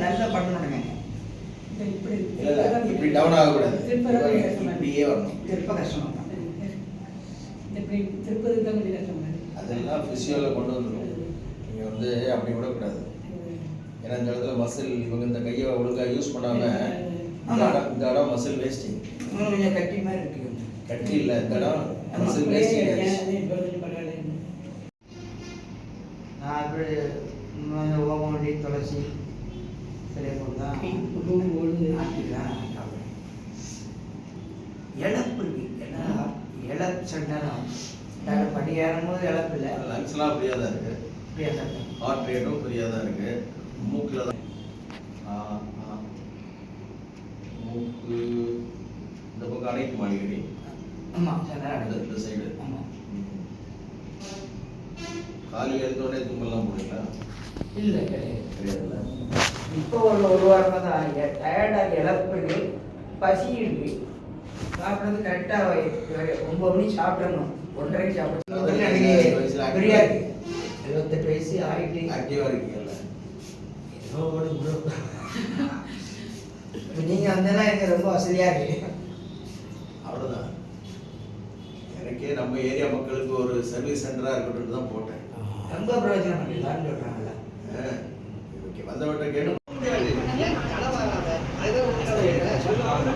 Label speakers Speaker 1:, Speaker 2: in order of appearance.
Speaker 1: நல்லா பண்ணணுங்க.
Speaker 2: இப்படி டவுன் ஆகக்கூடாது, இப்படியே வரணும்.
Speaker 1: திருப்ப கஷ்டம் தான்.
Speaker 2: அதெல்லாம் ஃபிசியோவில் கொண்டு வந்துடும். நீங்கள் வந்து அப்படி விடக்கூடாது. ஏன்னா இந்த இடத்துல மசில் இவங்க இந்த கையை ஒழுங்காக யூஸ் பண்ணாமல் இந்த இடம் மசில் வேஸ்டிங்.
Speaker 1: கொஞ்சம் கட்டி மாதிரி இருக்கு.
Speaker 2: கட்டி இல்லை, இந்த இடம் மசில் வேஸ்டிங்.
Speaker 1: நான் அப்படி ஓமம் வண்டி துளசி சரியா போட்டுதான் இழப்பு இருக்கு. ஏன்னா இழப்பு சண்டனம் டாக்டர் படி ஏறும்போது இழப்பு இல்லை.
Speaker 2: லங்ஸ்லாம் ஃப்ரீயாக தான் இருக்குது,
Speaker 1: ஃப்ரீயாக தான் இருக்கு.
Speaker 2: ஹார்ட் ரேட்டும் ஃப்ரீயாக தான் இருக்குது. மூக்கில் தான் மூக்கு இந்த பக்கம் அடைக்கும் அடிக்கடி.
Speaker 1: ஆமாம்,
Speaker 2: இந்த சைடு.
Speaker 1: ஆமாம்.
Speaker 2: காலி எடுத்தோடனே தும்பெல்லாம் போடுங்களா?
Speaker 1: இல்லை, கிடையாது.
Speaker 2: கிடையாதுல்ல.
Speaker 1: இப்போ ஒரு வாரமாக தான் டயர்டாக இழப்பு பசி இருக்கு. சாப்பிட்றது கரெக்டாக 9 மணிக்கு சாப்பிடணும், 1:30க்கு சாப்பிடணும். ஃப்ரீயா இருக்கு. 78 வயசு ஆகிட்டு
Speaker 2: ஆக்டிவாக இருக்கீங்கல்ல.
Speaker 1: ஏதோ ஓடு ப்ரோ. இப்போ நீங்கள் வந்தேன்னா எனக்கு ரொம்ப வசதியாக இருக்கு.
Speaker 2: அவ்வளோதான். எனக்கே நம்ம ஏரியா மக்களுக்கு ஒரு சர்வீஸ் சென்டராக இருக்கட்டும் தான் போட்டேன்.
Speaker 1: ரொம்ப பிரயோஜனம் பண்ணிடலான்னு சொல்கிறாங்கல்ல.
Speaker 2: ஓகே, வந்தவட்ட கேட்டு
Speaker 1: சொல்லுவாங்க.